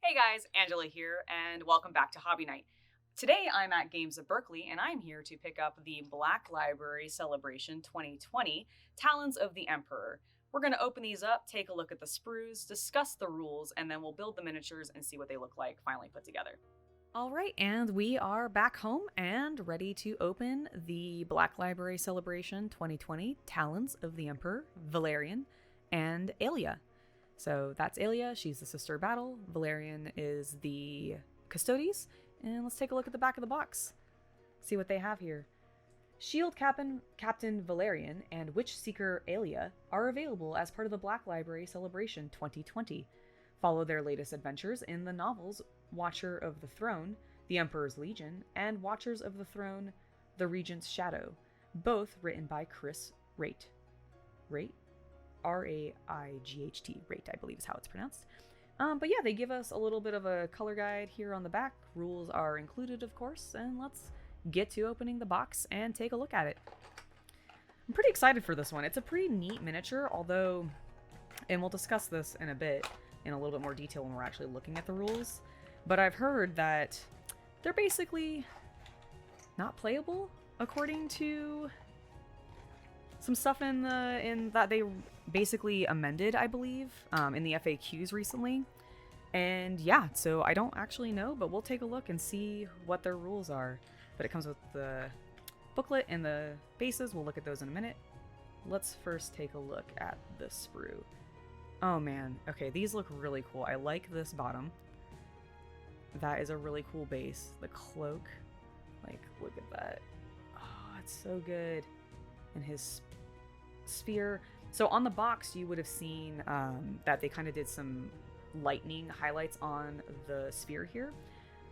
Hey guys, Angela here, and welcome back to Hobby Night. Today I'm at Games of Berkeley, and I'm here to pick up the Black Library Celebration 2020 Talons of the Emperor. We're going to open these up, take a look at the sprues, discuss the rules, and then we'll build the miniatures and see what they look like finally put together. All right, and we are back home and ready to open the Black Library Celebration 2020 Talons of the Emperor, Valerian, and Aleya. So that's Aleya, she's the Sister of Battle. Valerian is the Custodes. And let's take a look at the back of the box. See what they have here. Shield Captain Valerian and Witch Seeker Aleya are available as part of the Black Library Celebration 2020. Follow their latest adventures in the novels Watcher of the Throne, The Emperor's Legion, and Watchers of the Throne, The Regent's Shadow, both written by Chris Raitt. Raitt? R-A-I-G-H-T. Raitt, I believe is how it's pronounced. But yeah, they give us a little bit of a color guide here on the back. Rules are included, of course, and let's get to opening the box and take a look at it. I'm pretty excited for this one. It's a pretty neat miniature, although, and we'll discuss this in a bit in a little bit more detail when we're actually looking at the rules, but I've heard that they're basically not playable according to some stuff in that they basically amended, I believe, in the FAQs recently. And yeah, so I don't actually know, but we'll take a look and see what their rules are. But it comes with the booklet and the bases. We'll look at those in a minute. Let's first take a look at the sprue. Oh man, okay, these look really cool. I like this bottom. That is a really cool base. The cloak, like, look at that. Oh, it's so good. And his sphere. So on the box, you would have seen that they kind of did some lightning highlights on the sphere here.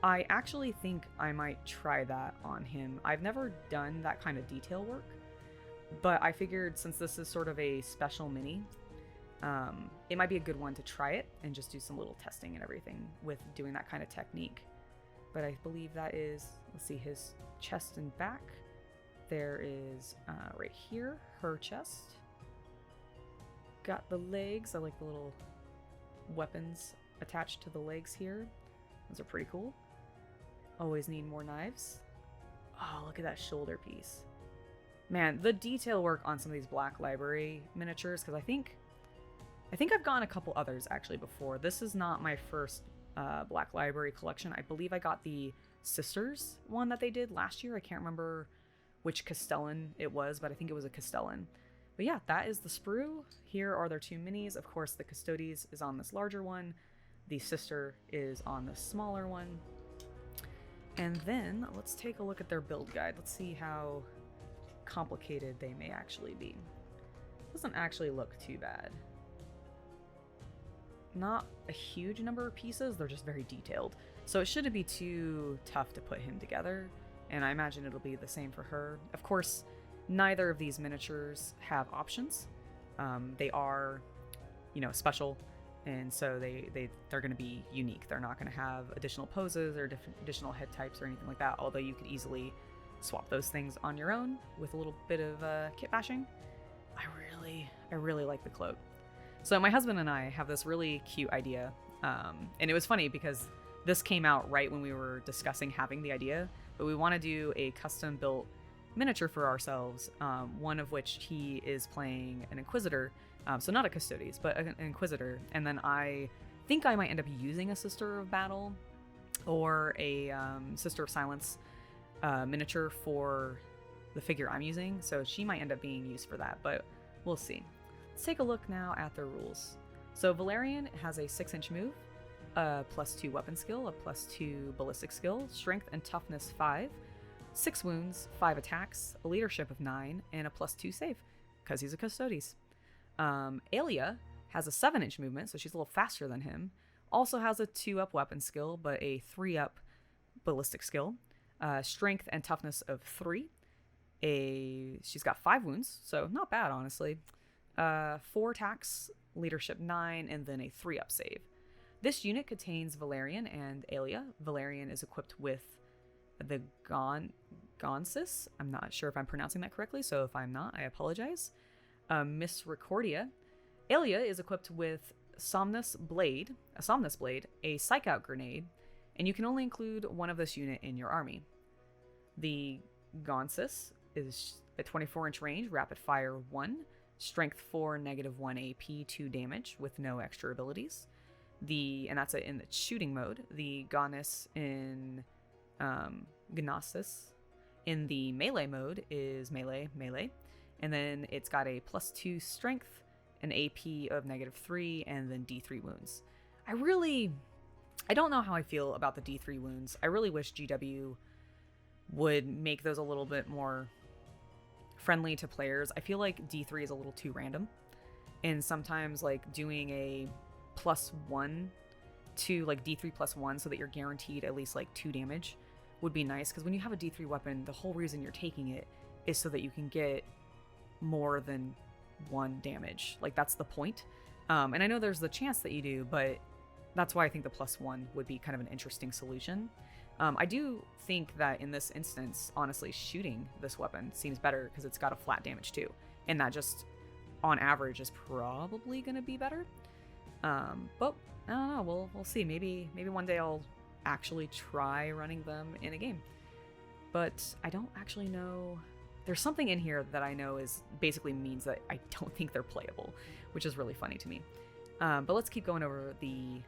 I actually think I might try that on him. I've never done that kind of detail work, but I figured since this is sort of a special mini, it might be a good one to try it and just do some little testing and everything with doing that kind of technique. But I believe that is, let's see, his chest and back. There is, right here, her chest. Got the legs. I like the little weapons attached to the legs here. Those are pretty cool. Always need more knives. Oh, look at that shoulder piece. Man, the detail work on some of these Black Library miniatures, because I think I've gotten a couple others actually before. This is not my first Black Library collection. I believe I got the Sisters one that they did last year. I can't remember which Castellan it was, but I think it was a Castellan. But yeah, that is the sprue. Here are their two minis. Of course, the Custodes is on this larger one. The Sister is on the smaller one. And then let's take a look at their build guide. Let's see how complicated they may actually be. Doesn't actually look too bad. Not a huge number of pieces, they're just very detailed. So it shouldn't be too tough to put him together. And I imagine it'll be the same for her. Of course, neither of these miniatures have options. They are, special, and so they're going to be unique. They're not going to have additional poses or additional head types or anything like that, although you could easily swap those things on your own with a little bit of kit bashing. I really like the cloak. So my husband and I have this really cute idea, and it was funny because this came out right when we were discussing having the idea, but we want to do a custom built miniature for ourselves, one of which he is playing an Inquisitor, so not a Custodes, but an Inquisitor, and then I think I might end up using a Sister of Battle or a Sister of Silence miniature for the figure I'm using, so she might end up being used for that, but we'll see. Let's take a look now at the rules. So Valerian has a 6-inch move, a +2 weapon skill, a +2 ballistic skill, strength and toughness 5, 6 wounds, 5 attacks, a leadership of 9, and a +2 save, because he's a Custodes. Aleya has a 7-inch movement, so she's a little faster than him. Also has a 2-up weapon skill, but a 3-up ballistic skill. Strength and toughness of 3. She's got 5 wounds, so not bad, honestly. 4 attacks, leadership 9, and then a 3-up save. This unit contains Valerian and Aleya. Valerian is equipped with the Gonsis. I'm not sure if I'm pronouncing that correctly, so if I'm not, I apologize. Misericordia. Aleya is equipped with a Somnus Blade, a Psych Out Grenade, and you can only include one of this unit in your army. The Gonsis is a 24-inch range, rapid fire 1, strength 4, -1 AP, 2 damage with no extra abilities. And that's in the shooting mode. The Gnosis in Gnosis in the melee mode is melee, and then it's got a +2 strength, an AP of -3, and then D3 wounds. I don't know how I feel about the D3 wounds. I really wish GW would make those a little bit more friendly to players. I feel like D3 is a little too random, and sometimes like doing a +1 to like D3 +1 so that you're guaranteed at least like 2 damage would be nice, because when you have a D3 weapon, the whole reason you're taking it is so that you can get more than 1 damage. Like, that's the point. And I know there's the chance that you do, but that's why I think the +1 would be kind of an interesting solution. I do think that in this instance, honestly, shooting this weapon seems better because it's got a flat damage too. And that just, on average, is probably going to be better. But I don't know. We'll see. Maybe one day I'll actually try running them in a game. But I don't actually know. There's something in here that I know is basically means that I don't think they're playable, which is really funny to me. But let's keep going over the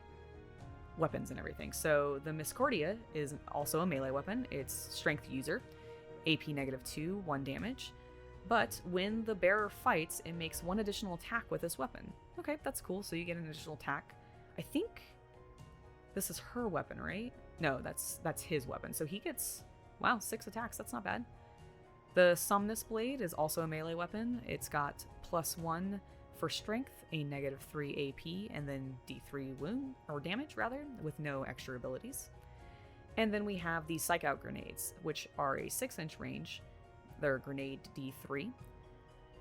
weapons and everything. So the Miscordia is also a melee weapon. It's strength user, AP -2, 1 damage. But when the bearer fights, it makes 1 additional attack with this weapon. Okay, that's cool. So you get an additional attack. I think this is her weapon, right? No, that's his weapon. So he gets, wow, 6 attacks. That's not bad. The Somnus Blade is also a melee weapon. It's got +1 for strength, a -3 AP, and then D3 wound, or damage rather, with no extra abilities. And then we have the Psych Out Grenades, which are a 6-inch range. They're grenade D3.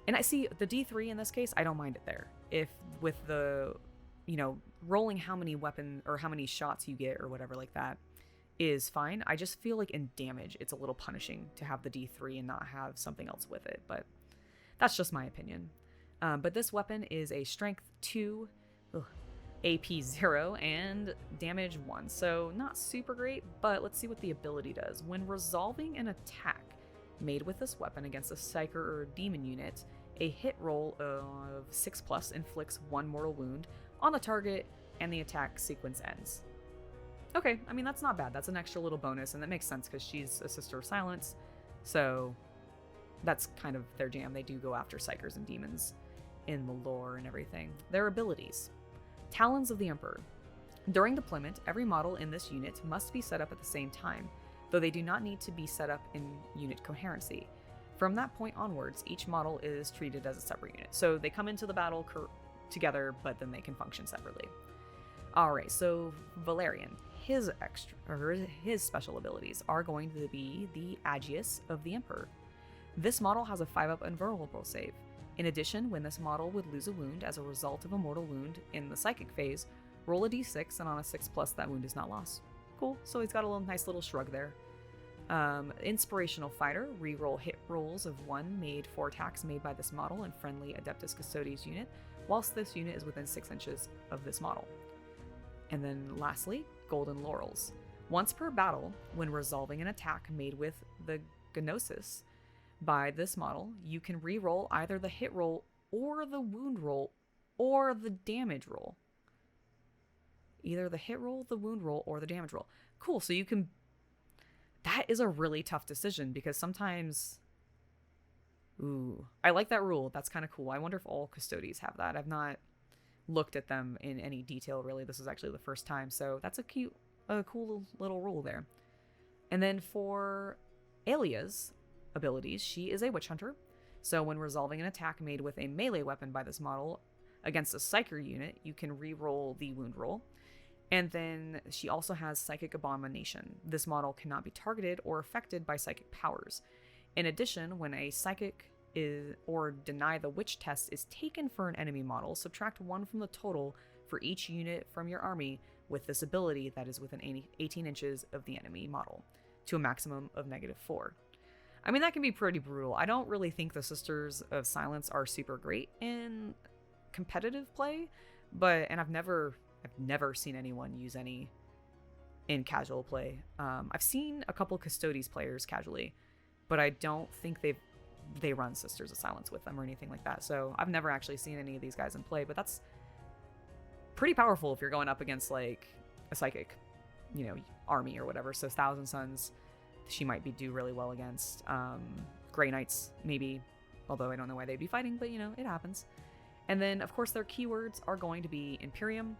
And I see the D3 in this case, I don't mind it there. If with the, rolling how many weapon or how many shots you get or whatever like that is fine. I just feel like in damage, it's a little punishing to have the D3 and not have something else with it. But that's just my opinion. But this weapon is a strength 2, AP 0, and damage 1. So not super great, but let's see what the ability does. When resolving an attack made with this weapon against a Psyker or Demon unit, a hit roll of 6+ inflicts 1 mortal wound on the target, and the attack sequence ends. Okay, I mean, that's not bad. That's an extra little bonus, and that makes sense because she's a Sister of Silence, so that's kind of their jam. They do go after Psykers and Demons in the lore and everything. Their abilities. Talons of the Emperor. During deployment, every model in this unit must be set up at the same time, though they do not need to be set up in unit coherency. From that point onwards, each model is treated as a separate unit. So they come into the battle together, but then they can function separately. Alright, so Valerian. His special abilities are going to be the Agius of the Emperor. This model has a 5-up invulnerable save. In addition, when this model would lose a wound as a result of a mortal wound in the psychic phase, roll a d6, and on a 6+, that wound is not lost. Cool, so he's got a nice little shrug there. Inspirational Fighter, reroll hit rolls of 1 made for attacks made by this model and friendly Adeptus Custodes unit, whilst this unit is within 6 inches of this model. And then lastly, Golden Laurels. Once per battle, when resolving an attack made with the Gnosis by this model, you can re-roll either the hit roll or the wound roll or the damage roll. Either the hit roll, the wound roll, or the damage roll. Cool, so you can... That is a really tough decision because sometimes... Ooh, I like that rule. That's kind of cool. I wonder if all Custodes have that. I've not looked at them in any detail, really. This is actually the first time, so that's a cool little rule there. And then for Aleya's abilities, she is a Witch Hunter, so when resolving an attack made with a melee weapon by this model against a Psyker unit, you can re-roll the wound roll. And then she also has Psychic Abomination. This model cannot be targeted or affected by psychic powers. In addition, when a psychic or deny the witch test is taken for an enemy model, subtract 1 from the total for each unit from your army with this ability that is within 18 inches of the enemy model, to a maximum of -4. I mean, that can be pretty brutal. I don't really think the Sisters of Silence are super great in competitive play, and I've never seen anyone use any in casual play. I've seen a couple Custodes players casually, but I don't think they run Sisters of Silence with them or anything like that. So I've never actually seen any of these guys in play, but that's pretty powerful if you're going up against like a psychic, army or whatever. So Thousand Suns, she might do really well against. Grey Knights, maybe, although I don't know why they'd be fighting, but it happens. And then, of course, their keywords are going to be Imperium.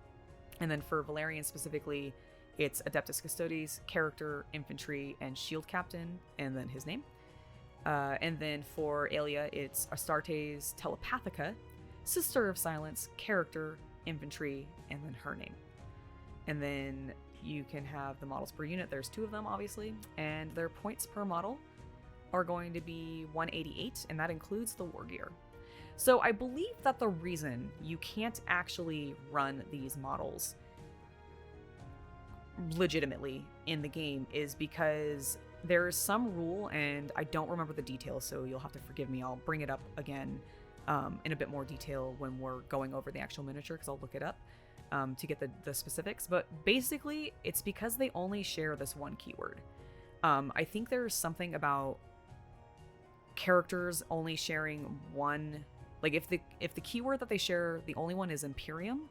And then for Valerian specifically, it's Adeptus Custodes, character, infantry, and shield captain, and then his name. And then for Aleya, it's Astartes Telepathica, Sister of Silence, character, infantry, and then her name. And then you can have the models per unit. There's 2 of them, obviously, and their points per model are going to be 188, and that includes the war gear. So I believe that the reason you can't actually run these models legitimately in the game is because there's some rule, and I don't remember the details, so you'll have to forgive me. I'll bring it up again in a bit more detail when we're going over the actual miniature, because I'll look it up to get the specifics. But basically, it's because they only share this one keyword. I think there's something about characters only sharing one. Like if the keyword that they share, the only one is Imperium,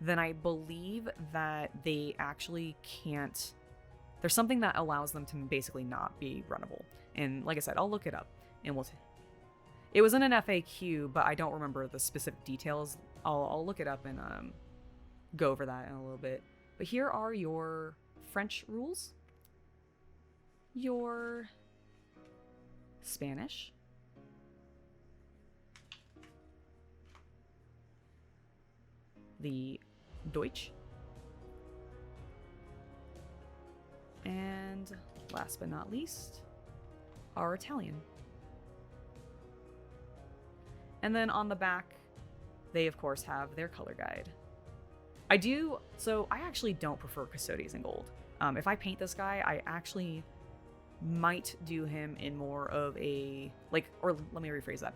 then I believe that they actually can't. There's something that allows them to basically not be runnable. And like I said, I'll look it up and it was in an FAQ, but I don't remember the specific details. I'll look it up and go over that in a little bit. But here are your French rules, your Spanish, the Deutsch, and last but not least, our Italian. And then on the back, they of course have their color guide. I actually don't prefer Custodes in gold. If I paint this guy, I actually might do him in more of a, or let me rephrase that.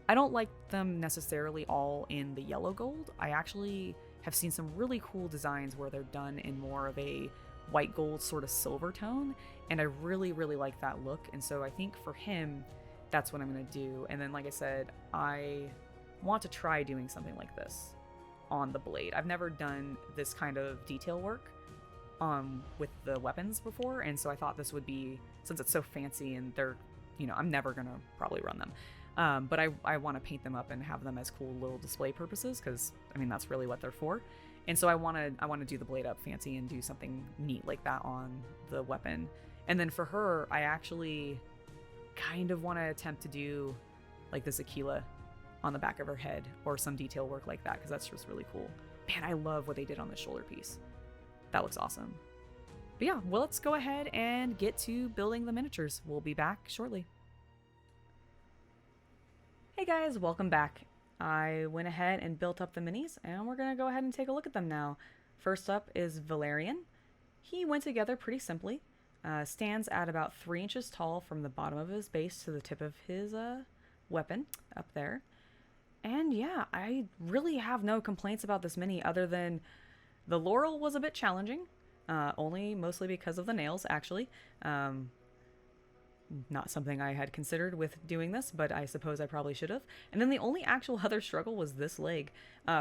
I don't like them necessarily all in the yellow gold. I actually have seen some really cool designs where they're done in more of a white gold sort of silver tone, and I really, really like that look. And so I think for him, that's what I'm going to do. And then, like I said, I want to try doing something like this on the blade. I've never done this kind of detail work with the weapons before, and so I thought this would be, since it's so fancy and they're, I'm never going to probably run them. But I want to paint them up and have them as cool little display purposes, because, that's really what they're for. And so I want to do the blade up fancy and do something neat like that on the weapon. And then for her, I actually kind of want to attempt to do like this Aquila on the back of her head or some detail work like that, because that's just really cool. Man, I love what they did on the shoulder piece. That looks awesome. But yeah, well, let's go ahead and get to building the miniatures. We'll be back shortly. Hey guys, welcome back. I went ahead and built up the minis, and we're going to go ahead and take a look at them now. First up is Valerian. He went together pretty simply. Stands at about 3 inches tall from the bottom of his base to the tip of his weapon up there. And yeah, I really have no complaints about this mini other than the Laurel was a bit challenging. Mostly because of the nails, actually. Not something I had considered with doing this, but I suppose I probably should have. And then the only actual other struggle was this leg.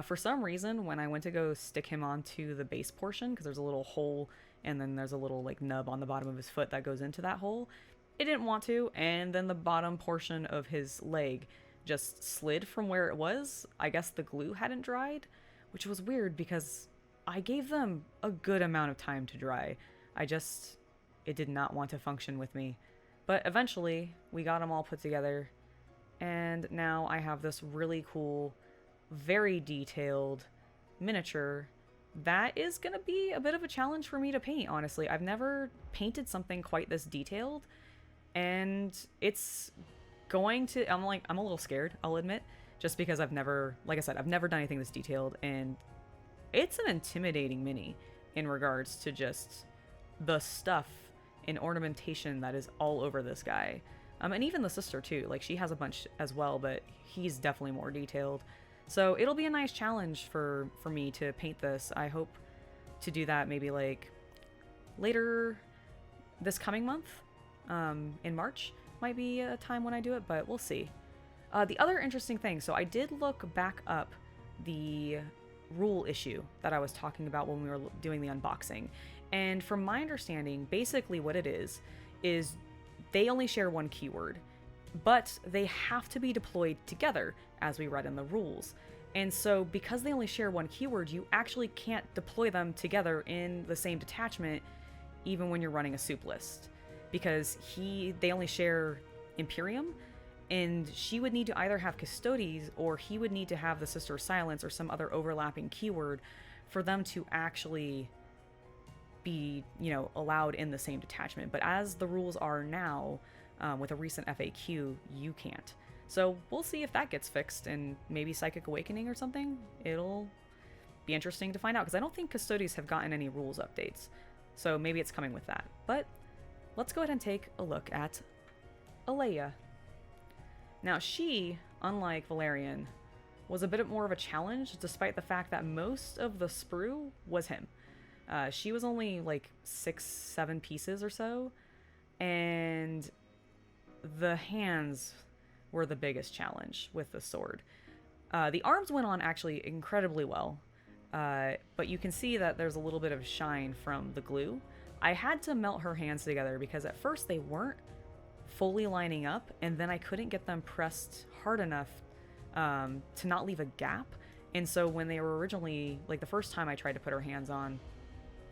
For some reason, when I went to go stick him onto the base portion, because there's a little hole and then there's a little nub on the bottom of his foot that goes into that hole, it didn't want to, and then the bottom portion of his leg just slid from where it was. I guess the glue hadn't dried, which was weird because I gave them a good amount of time to dry. It did not want to function with me. But eventually, we got them all put together, and now I have this really cool, very detailed miniature that is going to be a bit of a challenge for me to paint, honestly. I've never painted something quite this detailed, and it's going to... I'm a little scared, I'll admit, just because I've never done anything this detailed, and it's an intimidating mini in regards to just the stuff and ornamentation that is all over this guy. And even the sister too, she has a bunch as well, but he's definitely more detailed. So it'll be a nice challenge for me to paint this. I hope to do that maybe like later this coming month, in March might be a time when I do it, but we'll see. The other interesting thing, so I did look back up the rule issue that I was talking about when we were doing the unboxing. And from my understanding, basically what it is they only share one keyword, but they have to be deployed together, as we read in the rules. And so because they only share one keyword, you actually can't deploy them together in the same detachment, even when you're running a soup list. Because they only share Imperium, and she would need to either have Custodes or he would need to have the Sister of Silence or some other overlapping keyword for them to actually be, allowed in the same detachment. But as the rules are now, with a recent FAQ, you can't. So we'll see if that gets fixed, and maybe Psychic Awakening or something. It'll be interesting to find out, because I don't think Custodes have gotten any rules updates. So maybe it's coming with that. But let's go ahead and take a look at Aleya. Now she, unlike Valerian, was a bit more of a challenge, despite the fact that most of the sprue was him. She was only like 6-7 pieces or so, and the hands were the biggest challenge with the sword. The arms went on actually incredibly well, but you can see that there's a little bit of shine from the glue. I had to melt her hands together because at first they weren't fully lining up, and then I couldn't get them pressed hard enough to not leave a gap. And so when they were originally, like the first time I tried to put her hands on,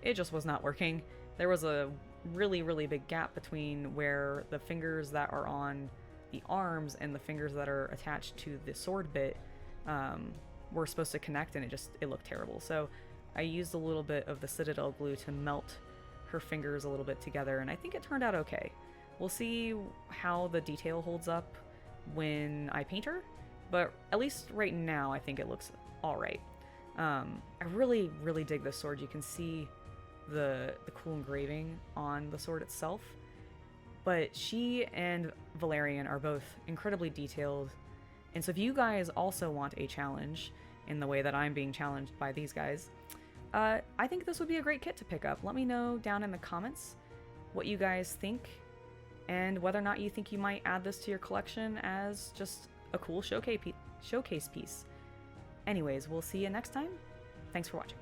it just was not working. There was a really, really big gap between where the fingers that are on the arms and the fingers that are attached to the sword bit were supposed to connect, and it looked terrible. So I used a little bit of the Citadel glue to melt her fingers a little bit together, and I think it turned out okay. We'll see how the detail holds up when I paint her, but at least right now I think it looks alright. I really, really dig this sword. You can see the cool engraving on the sword itself, but she and Valerian are both incredibly detailed, and so if you guys also want a challenge in the way that I'm being challenged by these guys, I think this would be a great kit to pick up. Let me know down in the comments what you guys think, and whether or not you think you might add this to your collection as just a cool showcase piece. Anyways, we'll see you next time. Thanks for watching.